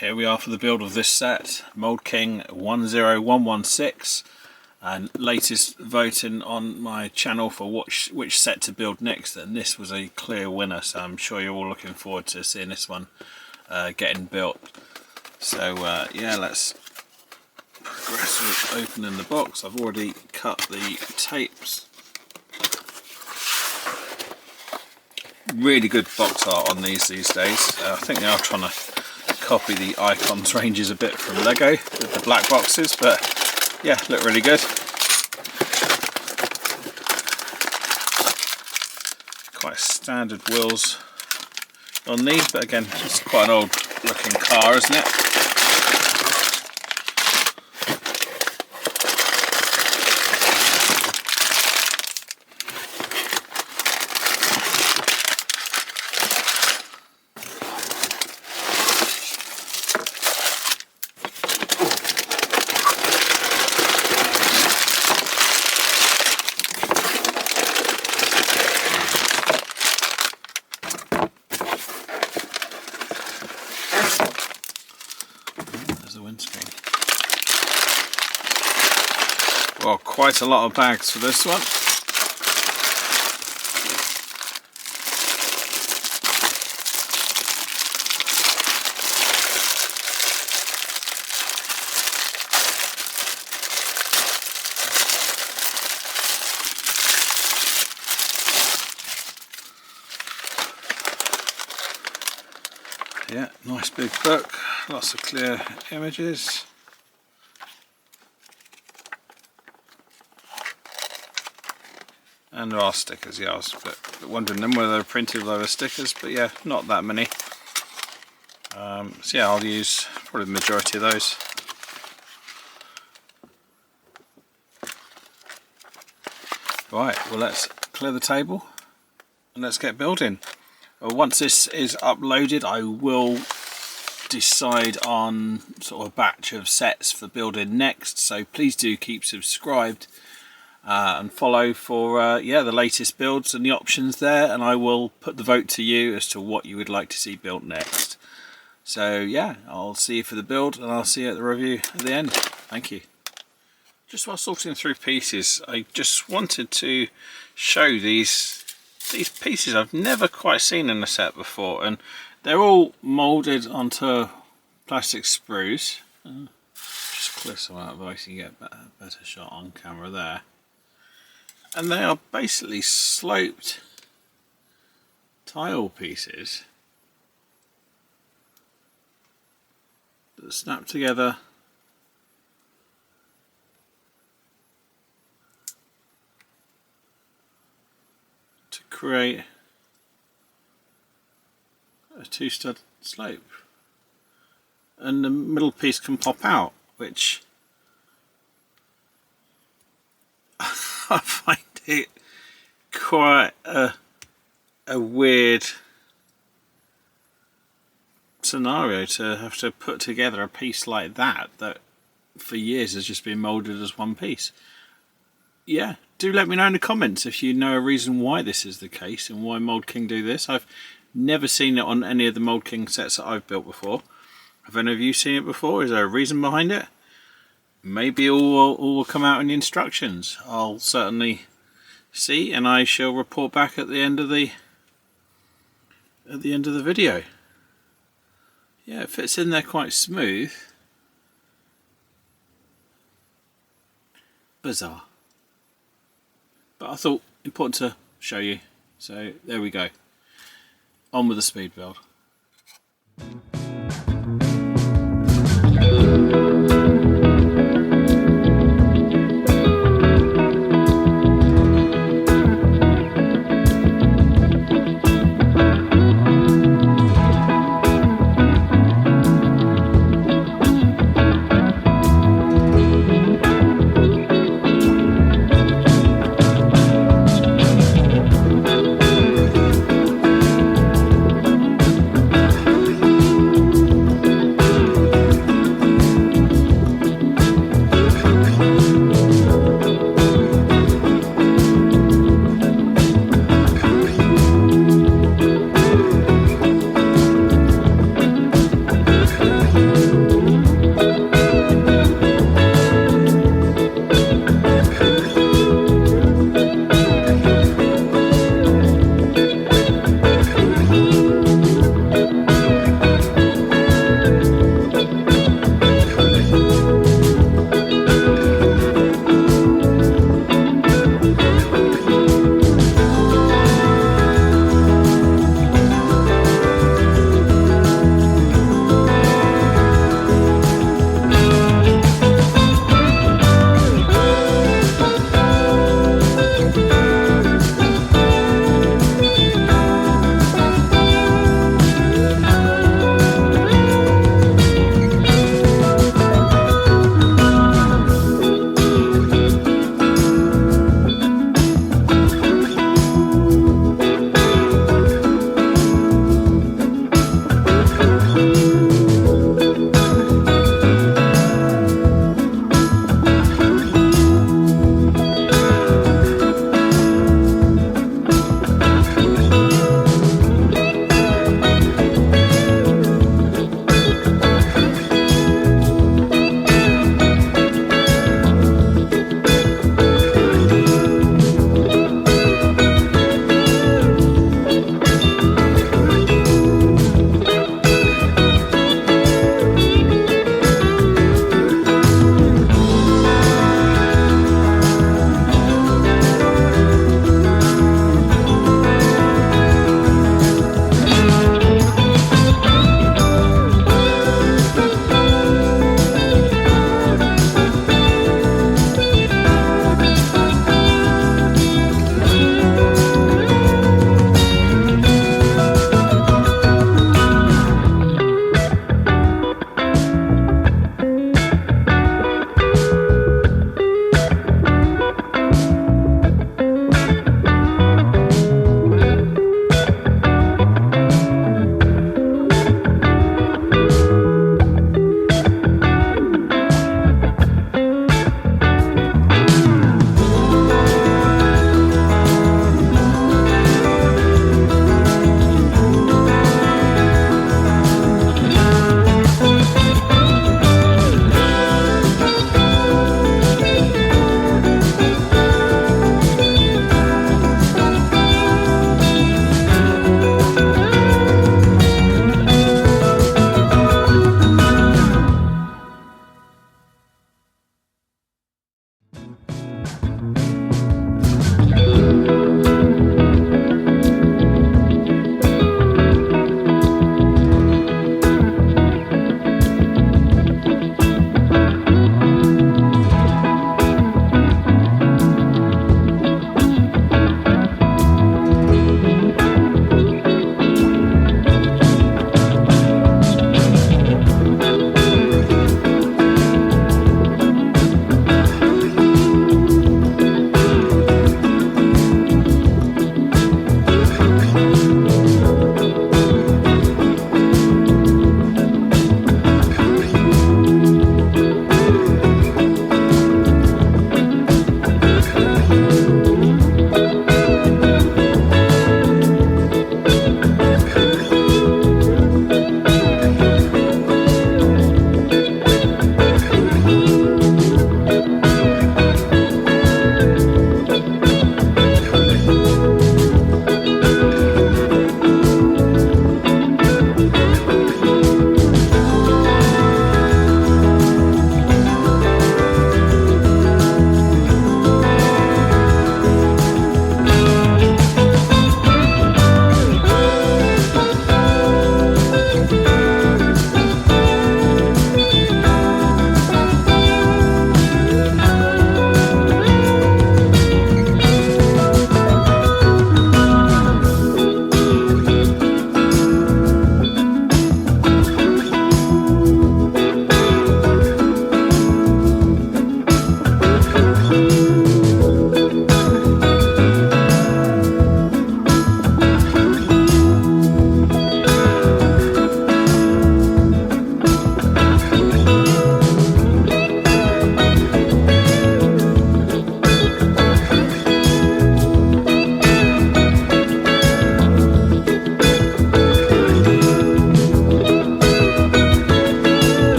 here we are for the build of this set, Mould King 10116, and latest voting on my channel for which set to build next, and this was a clear winner, so I'm sure you're all looking forward to seeing this one getting built. So yeah, let's progress with opening the box. I've already cut the tapes. Really good box art on these days. I think they are trying to copy the icons ranges a bit from Lego with the black boxes, but yeah, look really good. Quite standard wheels on these, but again, it's quite an old looking car, isn't it? Well, quite a lot of bags for this one. Yeah, nice big book, lots of clear images. And there are stickers, yeah, I was wondering then whether they're printed with other stickers, but yeah, not that many. So yeah, I'll use probably the majority of those. Right, well, let's clear the table and let's get building. Once this is uploaded, I will decide on sort of a batch of sets for building next, so please do keep subscribed and follow for yeah, the latest builds and the options there, and I will put the vote to you as to what you would like to see built next. So yeah, I'll see you for the build and I'll see you at the review at the end. Thank you. Just while sorting through pieces, I just wanted to show these pieces I've never quite seen in a set before, and they're all moulded onto plastic sprues. Just clear some out of it so you get a better shot on camera there. And they are basically sloped tile pieces that snap together to create a two-stud slope, and the middle piece can pop out, which I find it quite a weird scenario to have to put together a piece like that for years has just been moulded as one piece. Yeah, do let me know in the comments if you know a reason why this is the case and why Mould King do this. I've never seen it on any of the Mould King sets that I've built before. Have any of you seen it before? Is there a reason behind it? Maybe all will come out in the instructions. I'll certainly see, and I shall report back at the end of the video. Yeah, it fits in there quite smooth. Bizarre. But I thought important to show you. So there we go. On with the speed build.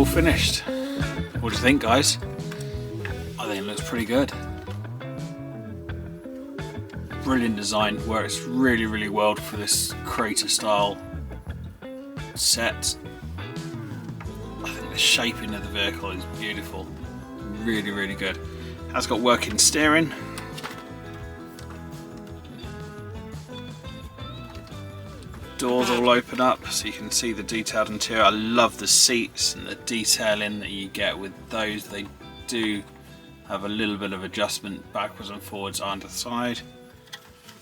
all finished. What do you think, guys? I think it looks pretty good. Brilliant design, works really, really well for this crater style set. I think this shaping of the vehicle is beautiful, really, really good. It has got working steering. Doors all open up so you can see the detailed interior. I love the seats and the detailing that you get with those. They do have a little bit of adjustment backwards and forwards either side.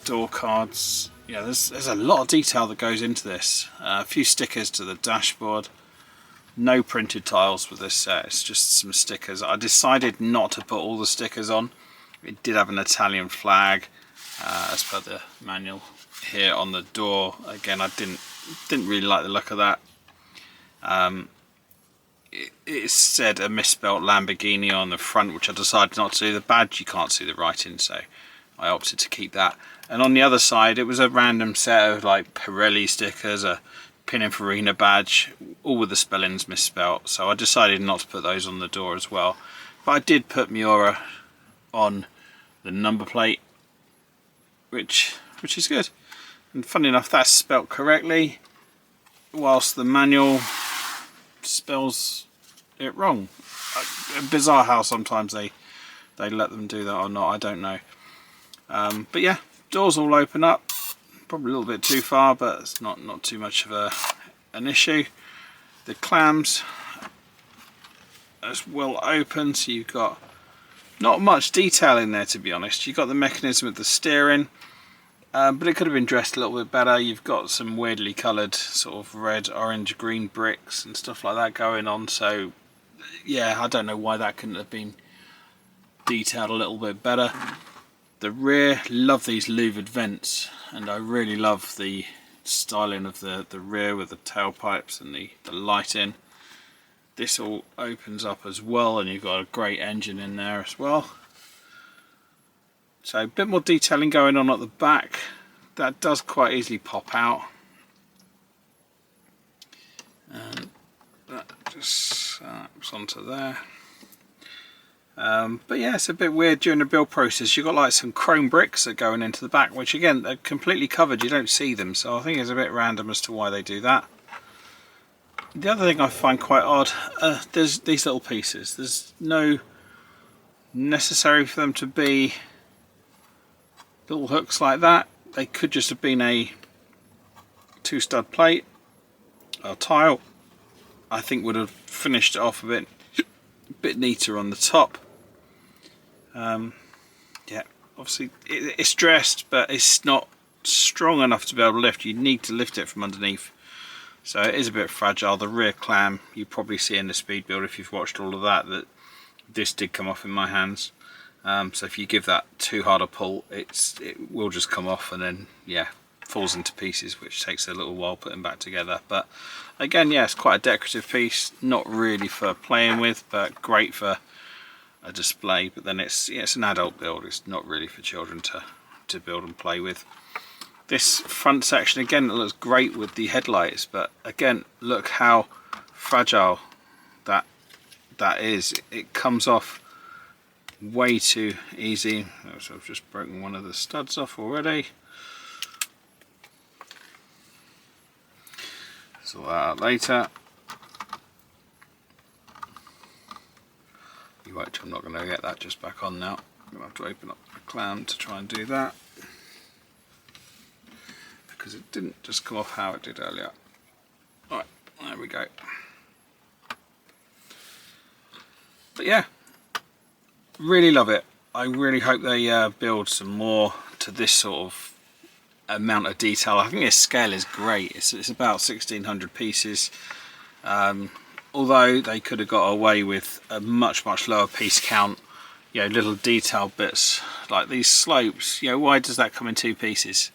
Door cards, yeah, there's a lot of detail that goes into this. A few stickers to the dashboard. No printed tiles with this set, it's just some stickers. I decided not to put all the stickers on. It did have an Italian flag as per the manual here on the door. Again, I didn't really like the look of that. It said a misspelt Lamborghini on the front, which I decided not to do. The badge you can't see the writing, so I opted to keep that. And on the other side it was a random set of like Pirelli stickers, a Pininfarina badge, all with the spellings misspelt, so I decided not to put those on the door as well. But I did put Miura on the number plate, which is good. And funny enough, that's spelt correctly, whilst the manual spells it wrong. Bizarre how sometimes they let them do that or not, I don't know. But yeah, doors all open up, probably a little bit too far, but it's not too much of an issue. The clams as well open, so you've got not much detail in there, to be honest. You've got the mechanism of the steering, but it could have been dressed a little bit better. You've got some weirdly coloured sort of red, orange, green bricks and stuff like that going on, so yeah, I don't know why that couldn't have been detailed a little bit better. The rear, love these louvered vents, and I really love the styling of the rear with the tailpipes and the lighting. This all opens up as well, and you've got a great engine in there as well. So a bit more detailing going on at the back. That does quite easily pop out. And that just snaps onto there. But yeah, it's a bit weird during the build process. You've got like some chrome bricks that are going into the back, which again, they're completely covered, you don't see them, so I think it's a bit random as to why they do that. The other thing I find quite odd, there's these little pieces. There's no necessary for them to be little hooks like that. They could just have been a 2-stud plate or tile. I think would have finished it off a bit neater on the top. Yeah, obviously it's dressed, but it's not strong enough to be able to lift. You need to lift it from underneath, so it is a bit fragile. The rear clam, you probably see in the speed build if you've watched all of that this did come off in my hands. So if you give that too hard a pull, it will just come off and then yeah, falls into pieces, which takes a little while putting back together. But again, yeah, it's quite a decorative piece, not really for playing with, but great for a display. But then it's an adult build, it's not really for children to build and play with. This front section, again, it looks great with the headlights, but again, look how fragile that is. It comes off way too easy. So I've just broken one of the studs off already. Sort that out later. I'm not going to get that just back on now. I'm going to have to open up the clam to try and do that, because it didn't just come off how it did earlier. Alright, there we go. But yeah, really love it. I really hope they build some more to this sort of amount of detail. I think this scale is great. It's about 1,600 pieces. Although they could have got away with a much lower piece count. You know, little detailed bits like these slopes. You know, why does that come in 2 pieces?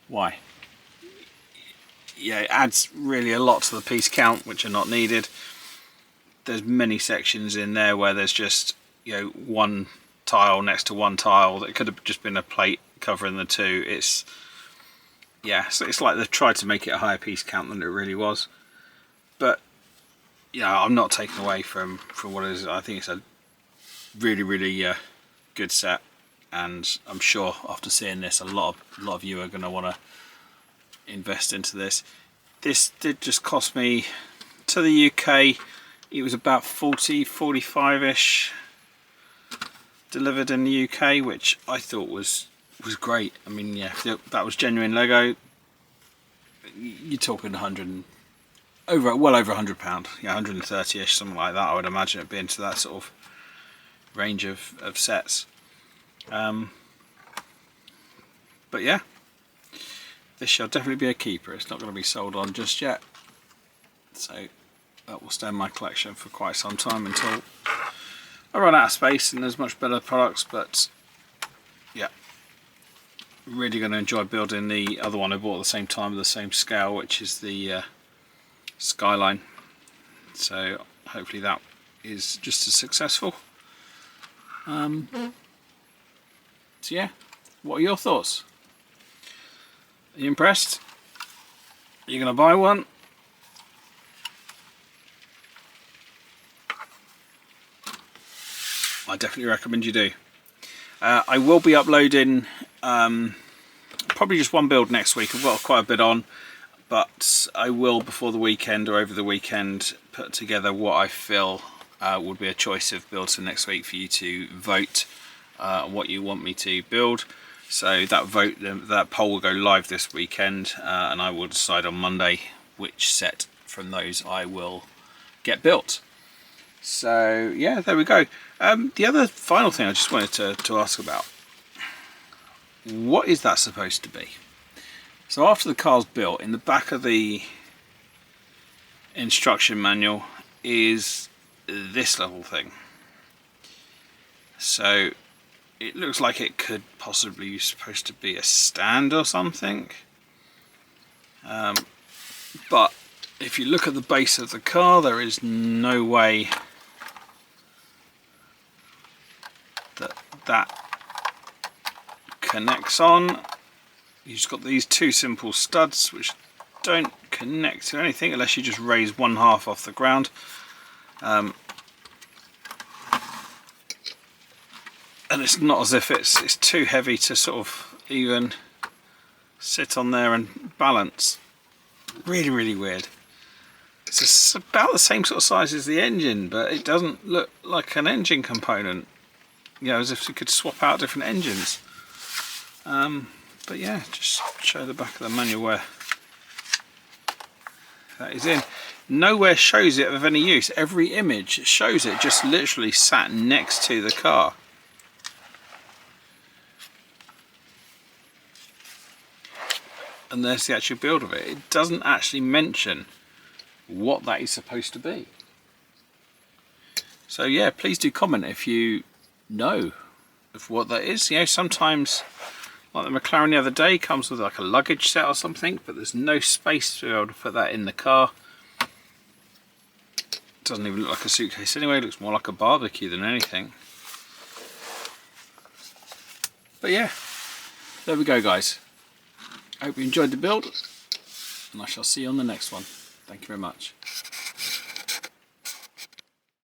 Why? Yeah, it adds really a lot to the piece count, which are not needed. There's many sections in there where there's just, you know, one tile next to one tile that could have just been a plate covering the two. It's like they've tried to make it a higher piece count than it really was. But yeah, I'm not taking away from what it is. I think it's a really good set, and I'm sure after seeing this, a lot of you are going to want to invest into this. This did just cost me, to the UK, it was about 45ish delivered in the UK, which I thought was great. I mean, yeah, if that was genuine Lego, you're talking 100 well over £100, yeah, 130ish, something like that. I would imagine it'd be into that sort of range of sets. But yeah, this shall definitely be a keeper. It's not going to be sold on just yet, so that will stay in my collection for quite some time until I run out of space and there's much better products. But yeah, really going to enjoy building the other one I bought at the same time, the same scale, which is the Skyline. So hopefully that is just as successful. So yeah, what are your thoughts? Are you impressed? Are you going to buy one? I definitely recommend you do. I will be uploading probably just one build next week. I've got quite a bit on, but I will, before the weekend or over the weekend, put together what I feel would be a choice of builds for next week for you to vote what you want me to build. So that poll will go live this weekend, and I will decide on Monday which set from those I will get built. So yeah, there we go. The other final thing I just wanted to ask about, what is that supposed to be? So after the car's built, in the back of the instruction manual is this little thing. So it looks like it could possibly be supposed to be a stand or something. But if you look at the base of the car, there is no way that connects on. You've just got these two simple studs which don't connect to anything unless you just raise one half off the ground. And it's not as if it's too heavy to sort of even sit on there and balance. Really weird. It's about the same sort of size as the engine, but it doesn't look like an engine component. You know, as if you could swap out different engines. But yeah, just show the back of the manual where that is in. Nowhere shows it of any use. Every image shows it just literally sat next to the car. And there's the actual build of it. It doesn't actually mention what that is supposed to be. So yeah, please do comment if you know of what that is. You know, sometimes, like the McLaren the other day, comes with like a luggage set or something, but there's no space to be able to put that in the car. It doesn't even look like a suitcase anyway. It looks more like a barbecue than anything. But yeah, there we go, guys. I hope you enjoyed the build, and I shall see you on the next one. Thank you very much.